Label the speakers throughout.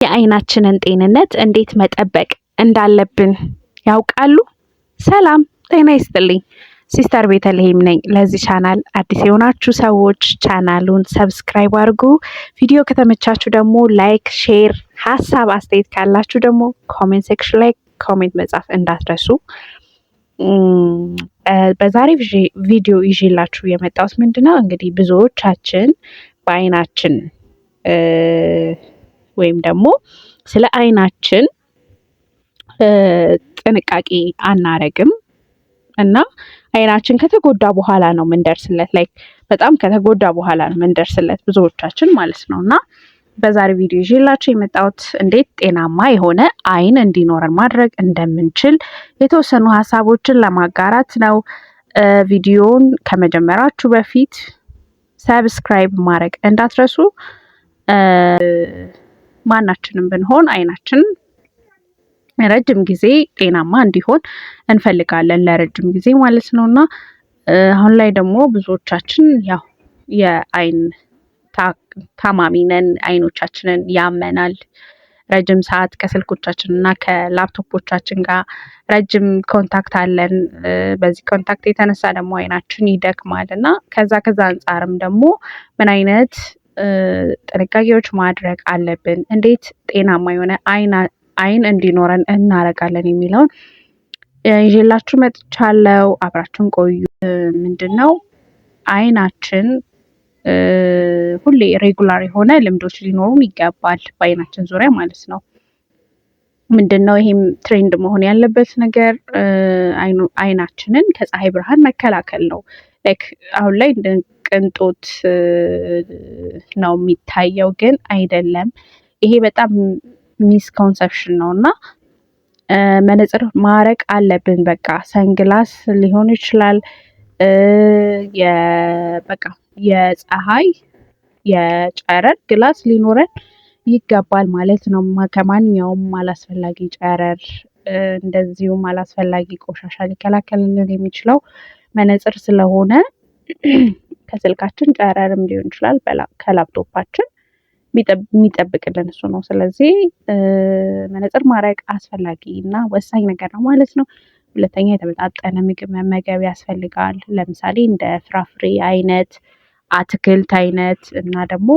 Speaker 1: የአይናችንን ጤንነት እንዴት መጠበቅ እንዳለብን ያውቃሉ? ሰላም ጤና ይስጥልኝ። ሲስተር ቤተልሔም ነኝ። ለዚህ ቻናል አዲስ የሆናችሁ ሰዎች ቻናሉን ሰብስክራይብ አድርጉ። ቪዲዮ ከተመቻችሁ ደግሞ ላይክ፣ ሼር፣ ሀሳብ አስተያየት ካላችሁ ደግሞ ኮሜንት ሴክሽን ላይ ኮሜንት መጻፍ እንዳትረሱ። በዛሬ ቪዲዮ ይዤላችሁ የመጣሁት ምንድነው እንግዲህ ብዙዎቻችን በአይናችን ወይም ደግሞ ስለ አይናችን ጥንቃቄ አናረግም እና አይናችን ከተጎዳ በኋላ ነው ምንደርስለት። በጣም ከተጎዳ በኋላ ነው ምንደርስለት ብዙዎቻችን ማለት ነው። እና በዛሬ ቪዲዮ ይዤላችሁ የመጣሁት እንዴት ጤናማ የሆነ አይን እንዲኖረን ማድረግ እንደምንችል የተወሰኑ ሀሳቦችን ለማጋራት ነው። ቪዲዮውን ከመጀመራችሁ በፊት ሰብስክራይብ ማድረግ እንዳትረሱ። ማናችንም ብንሆን አይናችን ረጅም ጊዜ ጤናማ እንዲሆን እንፈልጋለን፣ ለረጅም ጊዜ ማለት ነው። እና አሁን ላይ ደግሞ ብዙዎቻችን ያው የአይን ታማሚ ነን። አይኖቻችንን ያመናል። ረጅም ሰዓት ከስልኮቻችን እና ከላፕቶፖቻችን ጋር ረጅም ኮንታክት አለን። በዚህ ኮንታክት የተነሳ ደግሞ አይናችን ይደክማል እና ከዛ አንጻርም ደግሞ ምን አይነት ጥንቃቄዎች ማድረግ አለብን፣ እንዴት ጤናማ የሆነ አይን እንዲኖረን እናደርጋለን የሚለውን ይዤላችሁ መጥቻለሁ። አብራችሁን ቆዩ። ምንድነው አይናችን ሁሌ ሬጉላር የሆነ ልምዶች ሊኖሩን ይገባል፣ በአይናችን ዙሪያ ማለት ነው። ምንድነው ይሄም ትሬንድ መሆን ያለበት ነገር አይናችንን ከፀሐይ ብርሃን መከላከል ነው። አሁን ላይ እንደ ቅንጦት ነው የሚታየው፣ ግን አይደለም። ይሄ በጣም ሚስኮንሰፕሽን ነው እና መነጽር ማድረግ አለብን። በቃ ሰንግላስ ሊሆን ይችላል። በቃ የፀሐይ የጨረር ግላስ ሊኖረን ይገባል ማለት ነው። ከማንኛውም አላስፈላጊ ጨረር እንደዚሁም አላስፈላጊ ቆሻሻ ሊከላከልልን የሚችለው መነጽር ስለሆነ ከስልካችን ጨረርም ሊሆን ይችላል፣ ከላፕቶፓችን የሚጠብቅልን እሱ ነው። ስለዚህ መነጽር ማድረግ አስፈላጊ እና ወሳኝ ነገር ነው ማለት ነው። ሁለተኛ የተመጣጠነ ምግብ መመገብ ያስፈልጋል። ለምሳሌ እንደ ፍራፍሬ አይነት፣ አትክልት አይነት እና ደግሞ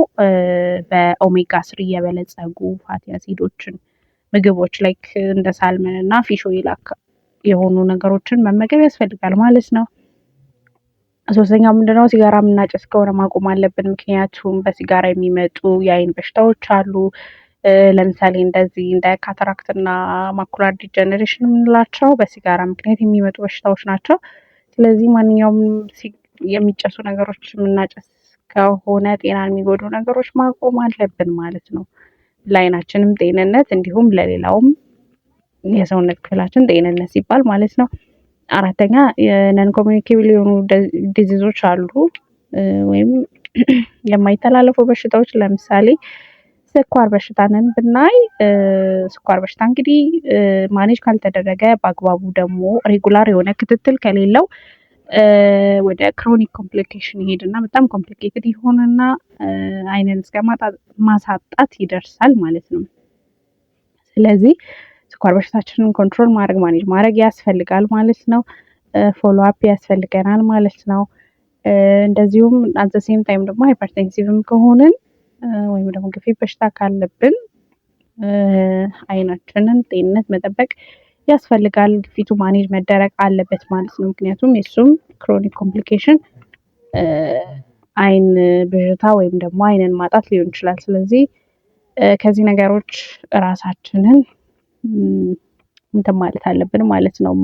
Speaker 1: በኦሜጋ ስሪ የበለጸጉ ፋቲ አሲዶችን ምግቦች እንደ ሳልመን እና ፊሽ ኦይል የሆኑ ነገሮችን መመገብ ያስፈልጋል ማለት ነው። ሶስተኛው ምንድነው ሲጋራ የምናጨስ ከሆነ ማቆም አለብን። ምክንያቱም በሲጋራ የሚመጡ የአይን በሽታዎች አሉ። ለምሳሌ እንደዚህ እንደ ካታራክት እና ማኩላር ዲጀነሬሽን የምንላቸው በሲጋራ ምክንያት የሚመጡ በሽታዎች ናቸው። ስለዚህ ማንኛውም የሚጨሱ ነገሮች የምናጨስ ከሆነ ጤናን የሚጎዱ ነገሮች ማቆም አለብን ማለት ነው። ለአይናችንም ጤንነት እንዲሁም ለሌላውም የሰውነት ክፍላችን ጤንነት ሲባል ማለት ነው። አራተኛ የነን ኮሚኒኬብል የሆኑ ዲዚዞች አሉ ወይም የማይተላለፉ በሽታዎች። ለምሳሌ ስኳር በሽታንን ብናይ ስኳር በሽታ እንግዲህ ማኔጅ ካልተደረገ በአግባቡ ደግሞ ሬጉላር የሆነ ክትትል ከሌለው ወደ ክሮኒክ ኮምፕሊኬሽን ይሄድና በጣም ኮምፕሊኬትድ ይሆንና አይንን እስከ ማሳጣት ይደርሳል ማለት ነው። ስለዚህ ስኳር በሽታችንን ኮንትሮል ማኔጅ ማድረግ ያስፈልጋል ማለት ነው። ፎሎ አፕ ያስፈልገናል ማለት ነው። እንደዚሁም አት ሴም ታይም ደግሞ ሃይፐርቴንሲቭም ከሆንን ወይም ደግሞ ግፊት በሽታ ካለብን አይናችንን ጤንነት መጠበቅ ያስፈልጋል። ግፊቱ ማኔጅ መደረግ አለበት ማለት ነው። ምክንያቱም የሱም ክሮኒክ ኮምፕሊኬሽን አይን ብዥታ ወይም ደግሞ አይንን ማጣት ሊሆን ይችላል። ስለዚህ ከዚህ ነገሮች ራሳችንን እንትን ማለት አለብን ማለት ነው።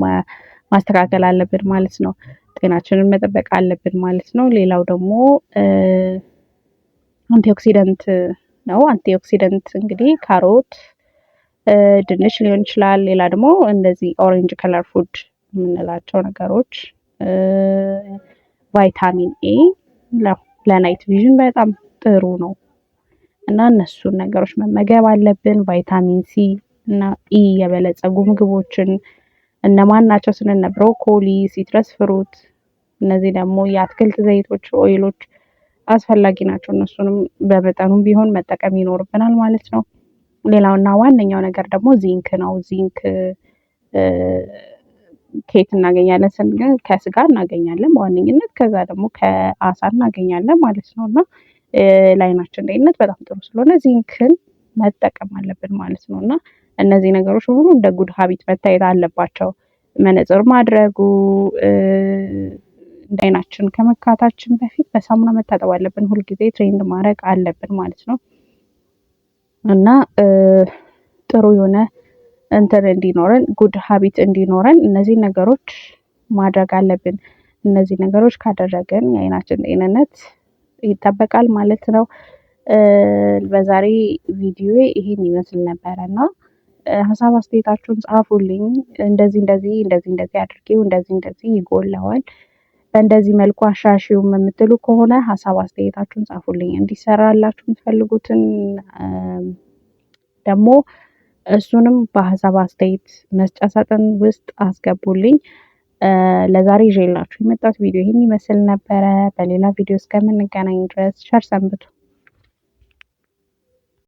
Speaker 1: ማስተካከል አለብን ማለት ነው። ጤናችንን መጠበቅ አለብን ማለት ነው። ሌላው ደግሞ አንቲኦክሲደንት ነው። አንቲኦክሲደንት እንግዲህ ካሮት፣ ድንች ሊሆን ይችላል። ሌላ ደግሞ እንደዚህ ኦሬንጅ ከለር ፉድ የምንላቸው ነገሮች ቫይታሚን ኤ ለናይት ቪዥን በጣም ጥሩ ነው እና እነሱን ነገሮች መመገብ አለብን። ቫይታሚን ሲ እና ኢ የበለጸጉ ምግቦችን እነማን ናቸው ስንል ብሮኮሊ፣ ሲትረስ ፍሩት፣ እነዚህ ደግሞ የአትክልት ዘይቶች፣ ኦይሎች አስፈላጊ ናቸው። እነሱንም በመጠኑም ቢሆን መጠቀም ይኖርብናል ማለት ነው። ሌላውና ዋነኛው ነገር ደግሞ ዚንክ ነው። ዚንክ ከየት እናገኛለን ስንል ከስጋ እናገኛለን በዋነኝነት፣ ከዛ ደግሞ ከአሳ እናገኛለን ማለት ነው። እና ለዓይናችን ጤንነት በጣም ጥሩ ስለሆነ ዚንክን መጠቀም አለብን ማለት ነው። እና እነዚህ ነገሮች ሁሉ እንደ ጉድ ሀቢት መታየት አለባቸው። መነጽር ማድረጉ እንደ ዓይናችን ከመካታችን በፊት በሳሙና መታጠብ አለብን። ሁልጊዜ ትሬንድ ማድረግ አለብን ማለት ነው። እና ጥሩ የሆነ እንትን እንዲኖረን ጉድ ሀቢት እንዲኖረን እነዚህ ነገሮች ማድረግ አለብን። እነዚህ ነገሮች ካደረግን የዓይናችን ጤንነት ይጠበቃል ማለት ነው። በዛሬ ቪዲዮ ይሄን ይመስል ነበረ እና ሀሳብ አስተያየታችሁን ጻፉልኝ። እንደዚህ እንደዚህ እንደዚህ እንደዚህ አድርጌው እንደዚህ እንደዚህ ይጎለዋል፣ በእንደዚህ መልኩ አሻሽውም የምትሉ ከሆነ ሀሳብ አስተያየታችሁን ጻፉልኝ። እንዲሰራላችሁ የምትፈልጉትን ደግሞ እሱንም በሀሳብ አስተያየት መስጫ ሳጥን ውስጥ አስገቡልኝ። ለዛሬ ይዤላችሁ የመጣሁት ቪዲዮ ይህን ይመስል ነበረ። በሌላ ቪዲዮ እስከምንገናኝ ድረስ ቸር ሰንብቱ።